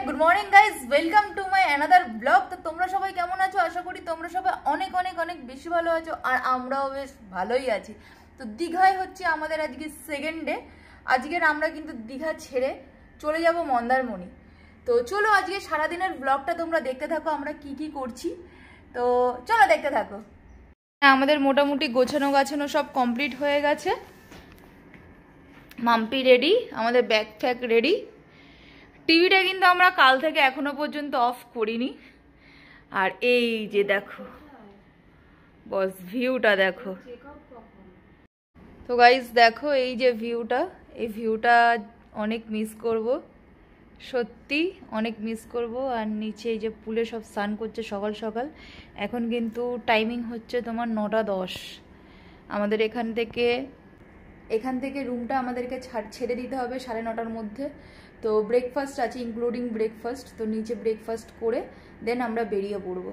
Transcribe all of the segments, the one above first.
Good morning guys, welcome to my another blog. তো তোমরা সবাই কেমন আছো? আশা করি তোমরা সবাই অনেক অনেক অনেক বেশি ভালো আছো, আর আমরাও বেশ ভালোই আছি। তো দীঘায় হচ্ছে আমাদের আজকে সেকেন্ড ডে। আজকের আমরা কিন্তু দীঘা ছেড়ে চলে যাব মন্দারমণি। তো চলো আজকে সারাদিনের ব্লগটা তোমরা দেখতে থাকো, আমরা কি কি করছি। তো চলো দেখতে থাকো। আমাদের মোটামুটি গোছানো গাছানো সব কমপ্লিট হয়ে গেছে। মাম্পি রেডি, আমাদের ব্যাগ ফ্যাগ রেডি। টিভিটা কিন্তু আমরা কাল থেকে এখনো পর্যন্ত অফ করিনি। আর এই যে দেখো বস, ভিউটা দেখো। তো গাইস দেখো এই যে ভিউটা, এই ভিউটা অনেক মিস করব, সত্যি অনেক মিস করব। আর নিচে এই যে পুলে সব স্নান করছে সকাল সকাল। এখন কিন্তু টাইমিং হচ্ছে তোমার 9:10। আমাদের এখান থেকে রুমটা আমাদেরকে ছেড়ে দিতে হবে 9:30-র মধ্যে। তো ব্রেকফাস্ট আছে, ইনক্লুডিং ব্রেকফাস্ট। তো নিচে ব্রেকফাস্ট করে দেন আমরা বেরিয়ে পড়বো।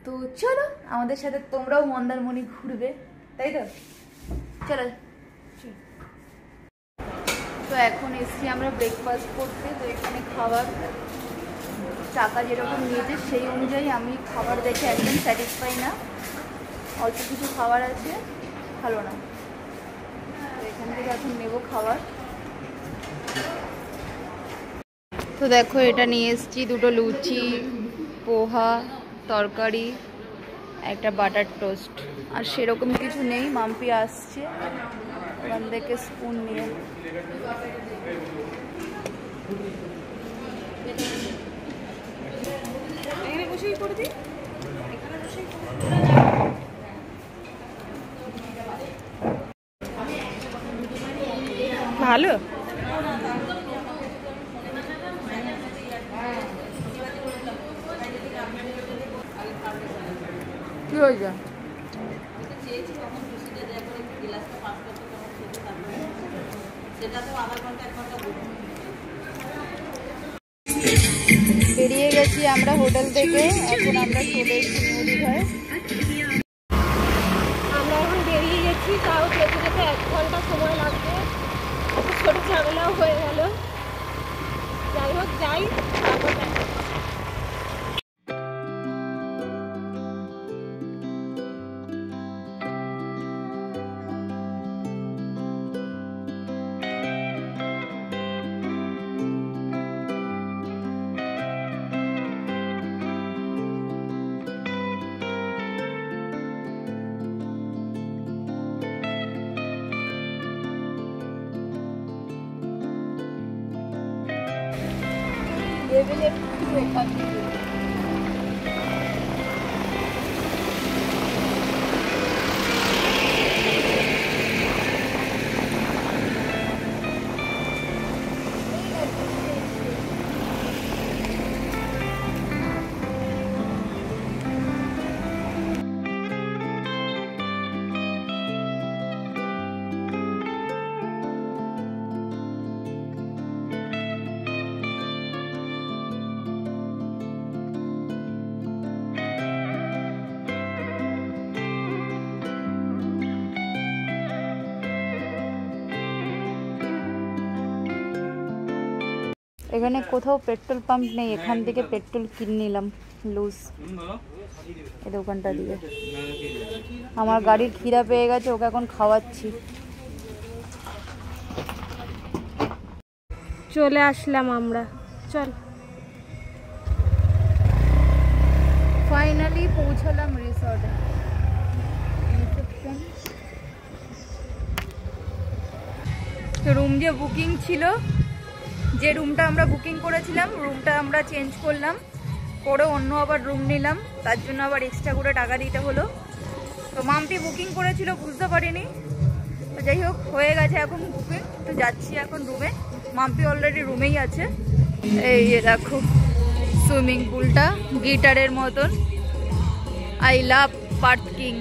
তো চলো আমাদের সাথে তোমরাও মন্দারমণি ঘুরবে, তাই তো? চলো। তো এখন এসছি আমরা ব্রেকফাস্ট করতে। তো এখানে খাবার টাকা যেরকম নিয়েছে সেই অনুযায়ী আমি খাবার দেখে একদম স্যাটিসফাই না। অল্প কিছু খাবার আছে, ভালো না। তো এখান থেকে এখন নেবো খাবার। তো দেখো এটা নিয়ে এসছি, দুটো লুচি, পোহা, তরকারি, একটা বাটার টোস্ট। আর সেরকম কিছু নেই। মাম্পি আসছে ওখান থেকে স্পুন নিয়ে। ভালো কি হয়েছে? বেরিয়ে গেছি আমরা হোটেল থেকে। এখন আমরা চলে এসেছি নিউ দীঘায়। আমরা এখন বেরিয়ে গেছি, তাও যেতে যেতে 1 ঘন্টা সময় লাগবে। ছোট ঝামেলাও হয়ে গেল। যাই হোক, যাই তারপর দেখা। এখানে কোথাও পেট্রোল পাম্প নেই, এখান থেকে পেট্রোল কিনে নিলাম লুজ এই দোকানটা দিয়ে। আমার গাড়ির খিদা পেয়ে গেছে, ওকে এখন খাওয়াচ্ছি। চলে আসলাম আমরা, চল। ফাইনালি পৌঁছালাম রিসর্টে। রুম যে বুকিং ছিল, যে রুমটা আমরা বুকিং করেছিলাম, রুমটা আমরা চেঞ্জ করলাম করে অন্য আবার রুম নিলাম। তার জন্য আবার এক্সট্রা করে টাকা দিতে হলো। তো মাম্পি বুকিং করেছিল, বুঝতে পারিনি। তো যাই হোক, হয়ে গেছে এখন বুকিং। তো যাচ্ছি এখন রুমে। মাম্পি অলরেডি রুমেই আছে। এই যে দেখো সুইমিং পুলটা গিটারের মতন। I love parking.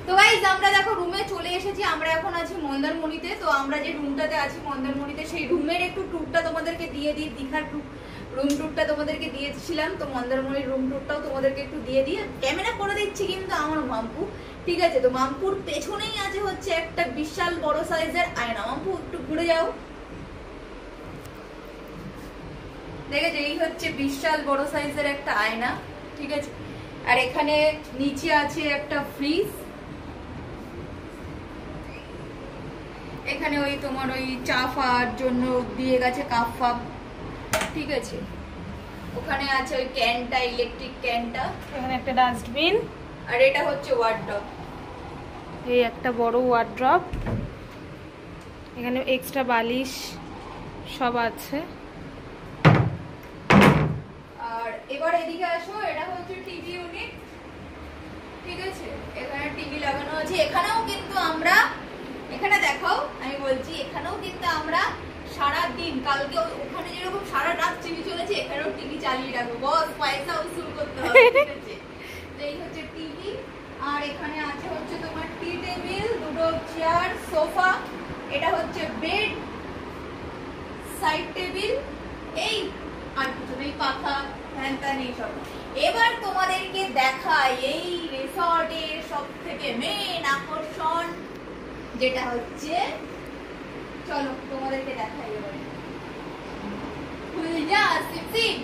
তো গাইস আমরা দেখো রুমে চলে এসেছি। আমরা এখন আছি মন্দারমণিতে। তো আমরা যে রুমটাতে আছি মন্দারমণিতে, সেই রুমের একটু ট্যুরটা তোমাদেরকে দিয়ে দিই। দীঘার রুম ট্যুরটা তোমাদেরকে দিয়েছিলাম, তো মন্দারমণির রুম ট্যুরটাও তোমাদেরকে একটু দিয়ে দিই। ক্যামেরা করে দিচ্ছি কিন্তু আমার মাম্পু, ঠিক আছে? তো মাম্পুর পেছনেই আছে হচ্ছে একটা বিশাল বড় সাইজের আয়না। মাম্পু একটু ঘুরে যাও। দেখেছো, এই হচ্ছে বিশাল বড় সাইজের একটা আয়না, ঠিক আছে। আর এখানে নিচে আছে একটা ফ্রিজ, এখানে ওই তোমার ওই চা ফার জন্য দিয়ে গেছে কাপ ফাপ, ঠিক আছে। ওখানে আছে ওই ক্যানটা, ইলেকট্রিক ক্যানটা, এখানে একটা ডাস্টবিন, আর এটা হচ্ছে ওয়ার্ড্রপ। এই একটা বড় ওয়ার্ড্রপ, এখানে এক্সট্রা বালিশ সব আছে। আর এবার এদিকে আসো, এটা হচ্ছে টিভি ইউনিট, ঠিক আছে। এখানে টিভি লাগানো আছে। এখানেও কিন্তু আমরা, এখানে দেখাও, আমি বলছি, এখানেও কিন্তু আমরা সারা দিন, কালকে ওখানে যেরকম সারা রাত টিভি চলেছে, এখানেও টিভি চালিয়ে রাখবো, বস পয়সা উসুল করতে হবে, ঠিক আছে। তো এই হচ্ছে টিভি। আর এখানে আছে হচ্ছে তোমার টি টেবিল, দুটো চেয়ার, সোফা, এটা হচ্ছে বেড, সাইড টেবিল, এই আর কিছু নেই, পাখা, ফ্যান ট্যান এইসব। এবার তোমাদেরকে দেখাই এই রিসর্টের সব থেকে মেন আকর্ষণ, যেটা হচ্ছে, চলো তোমাদেরকে দেখাই এবার। খুলজা সিপসিপ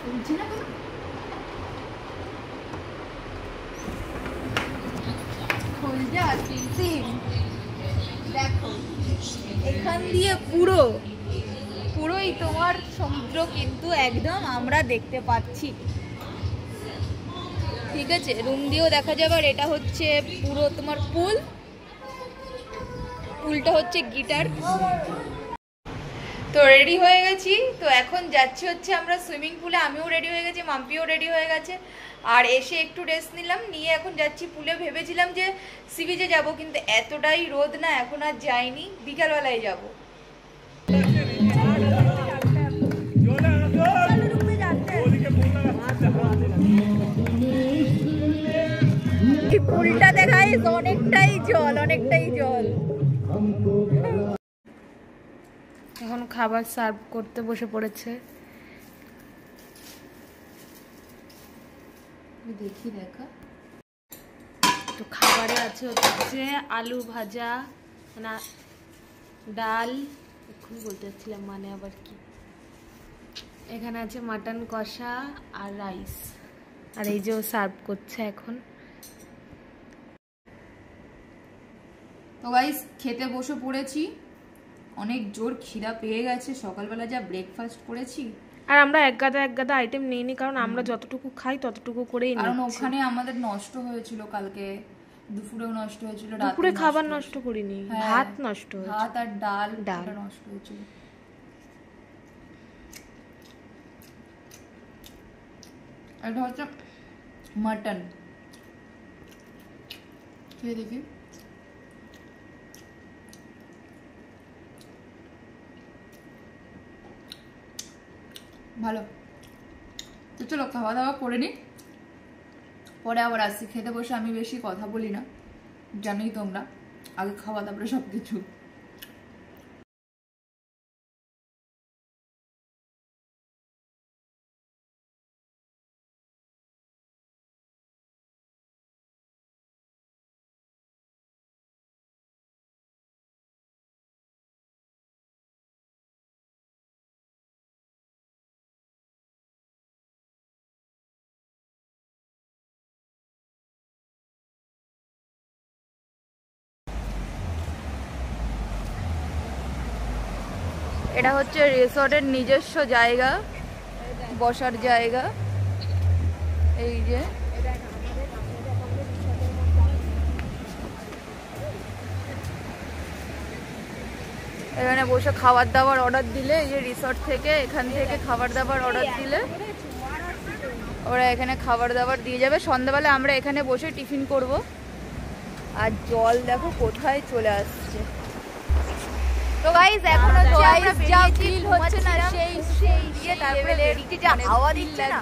খুলছে না কোনো, খুলজা সিপসিপ। দেখো এখান দিয়ে পুরোই তোমার সমুদ্র কিন্তু একদম আমরা দেখতে পাচ্ছি, ঠিক আছে। রুম দিয়েও দেখা যাবে। আর এটা হচ্ছে পুরো তোমার পুলটা হচ্ছে গিটার। তো রেডি হয়ে গেছি, তো এখন যাচ্ছি হচ্ছে আমরা সুইমিং পুলে। আমিও রেডি হয়ে গেছি, মাম্পিও রেডি হয়ে গেছে। আর এসে একটু রেস্ট নিলাম, নিয়ে এখন যাচ্ছি পুলে। ভেবেছিলাম যে সি বিচে যাবো, কিন্তু এতটাই রোদ না, এখন আর যাইনি, বিকালবেলায় যাব। পুলটা দেখাই, অনেকটাই জল। এখন খাবার সার্ভ করতে বসে পড়েছে। দেখি দেখা, তো খাবারে আছে হচ্ছে আলু ভাজা, না ডাল, এখন বলতে চাচ্ছিলাম মানে আবার কি, এখানে আছে মাটন কষা আর রাইস। আর এই যে ও সার্ভ করছে এখন। তো গাইস খেতে বসে পড়েছি, অনেক জোর খিদা পেয়ে গেছে, সকালবেলা যা ব্রেকফাস্ট করেছি। আর আমরা এক গাদা আইটেম নিইনি, কারণ আমরা যতটুকু খাই ততটুকু করেই নিই, কারণ ওখানে আমাদের নষ্ট হয়েছিল, কালকে দুপুরেও নষ্ট হয়েছিল, দুপুরে খাবার নষ্ট করিনি, ভাত নষ্ট হয়েছে, ভাত আর ডাল নষ্ট হয়েছিল। এটা হচ্ছে মাটন, খেয়ে দেখি। ভালো। তো চলো খাওয়া দাওয়া করে নি, পরে আবার আসছি। খেতে বসে আমি বেশি কথা বলি না, জানোই তোমরা, আগে খাওয়া তারপরে সবকিছু। এটা হচ্ছে রিসর্টের নিজস্ব জায়গা, বসার জায়গা। এই যে এখানে বসে খাবার দাবার অর্ডার দিলে, এই যে রিসর্ট থেকে, এখান থেকে খাবার দাবার অর্ডার দিলে ওরা এখানে খাবার দাবার দিয়ে যাবে। সন্ধ্যাবেলা আমরা এখানে বসে টিফিন করব। আর জল দেখো কোথায় চলে আসছে। তো গাইস এখন যা ফিল হচ্ছে না, সেই দিয়ে তারপরে বেরিয়ে যা হাওয়া দিচ্ছে না,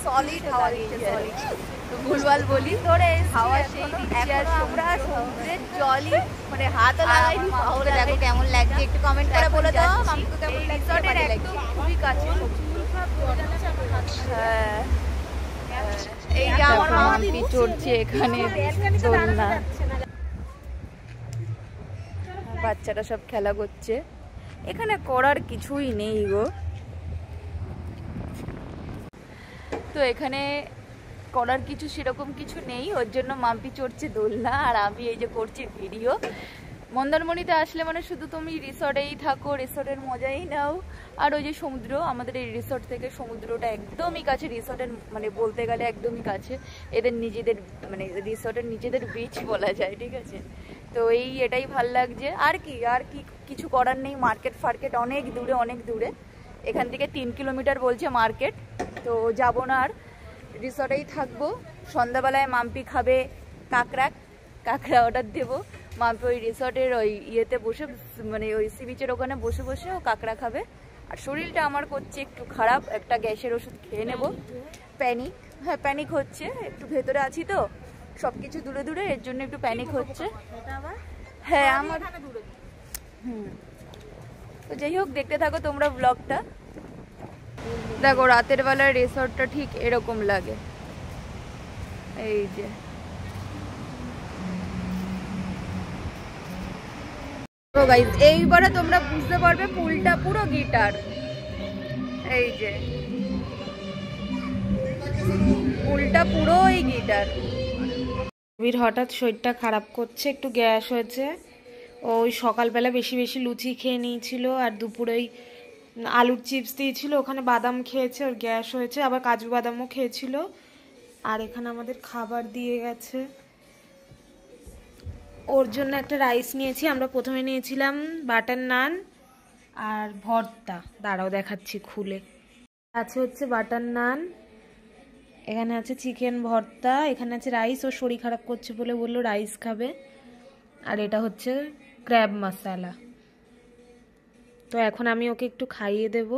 সলিড হাওয়া দিচ্ছে, সলিড। তো ভুলভাল বলি, ধরে হাওয়া সেই দিচ্ছে। আর আমরা সমুদ্রের জলই মানে হাতও লাগাইনি, পাও দেখো কেমন লাগছে, একটু কমেন্ট করে বলে দাও আমাকে কেমন লাগছে। একদম খুবই কাছে। হ্যাঁ, এই যে আমার মাম্পি চড়ছে এখানে দোলনা। বাচ্চারা সব খেলা করছে। এখানে করার কিছুই নেই গো। তো এখানে করার কিছু সেরকম কিছু নেই, ওর জন্য মাম্পি চড়ছে দোলনা আর আমি এই যে করছি ভিডিও। মন্দারমণিতে আসলে মানে শুধু তুমি রিসর্টেই থাকো, রিসর্টের মজাই নাও। আর ওই যে সমুদ্র, আমাদের এই রিসর্ট থেকে সমুদ্রটা একদমই কাছে, রিসর্টের মানে বলতে গেলে একদমই কাছে। এদের নিজেদের মানে রিসর্টের নিজেদের বিচ বলা যায়, ঠিক আছে। তো এটাই ভাল লাগছে। আর কি কিছু করার নেই। মার্কেট ফার্কেট অনেক দূরে, অনেক দূরে। এখান থেকে 3 কিলোমিটার বলছে মার্কেট। তো যাবো না আর, রিসর্টেই থাকবো। সন্ধ্যাবেলায় মাম্পি খাবে কাঁকড়া অর্ডার দেবো। মাম্পি ওই রিসর্টের ওই ইয়েতে বসে মানে ওই সি বিচের ওখানে বসে বসে ও কাঁকড়া খাবে। আর শরীরটা আমার করছে একটু খারাপ, একটা গ্যাসের ওষুধ খেয়ে নেব। প্যানিক হচ্ছে, একটু ভেতরে আছি তো, সব কিছু দূরে দূরে, এর জন্য একটু প্যানিক হচ্ছে। হ্যাঁ আমার তো যাই হোক, দেখতে থাকো তোমরা ব্লগটা। দেখো রাতের বেলায় রিসর্টটা ঠিক এরকম লাগে। এই যে তো গাইস, এইবারে তোমরা বুঝতে পারবে পুলটা পুরো গিটার। এই যে পুলটা পুরোই গিটার। হঠাৎ শরীরটা খারাপ করছে, একটু গ্যাস হয়েছে। ওই সকালবেলা বেশি বেশি লুচি খেয়ে নিয়েছিল, আর দুপুরেই আলুর চিপস দিয়েছিল, ওখানে বাদাম খেয়েছে, ওর গ্যাস হয়েছে। আবার কাজু বাদামও খেয়েছিল। আর এখানে আমাদের খাবার দিয়ে গেছে। ওর জন্য একটা রাইস নিয়েছি আমরা। প্রথমে নিয়েছিলাম বাটার নান আর ভর্তা, দাঁড়াও দেখাচ্ছি খুলে। আছে হচ্ছে বাটার নান, এখানে আছে চিকেন ভর্তা, এখানে আছে রাইস। ও শরীর খারাপ করছে বলে বললো রাইস খাবে। আর এটা হচ্ছে ক্র্যাব মশালা। তো এখন আমি ওকে একটু খাইয়ে দেব।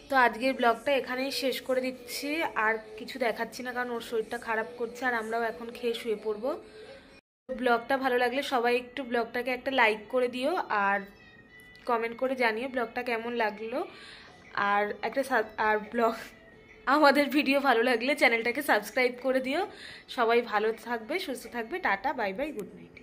তো আজকের ব্লগটা এখানেই শেষ করে দিচ্ছি। আর কিছু দেখাচ্ছি না, কারণ ওর শরীরটা খারাপ করছে আর আমরাও এখন খেয়ে শুয়ে পড়বো। ব্লগটা ভালো লাগলে সবাই একটু ব্লগটাকে একটা লাইক করে দিও, আর কমেন্ট করে জানিও ব্লগটা কেমন লাগলো। আর আমাদের ভিডিও ভালো লাগলে চ্যানেলটাকে সাবস্ক্রাইব করে দিও। সবাই ভালো থাকবে, সুস্থ থাকবে। Tata, bye bye, good night.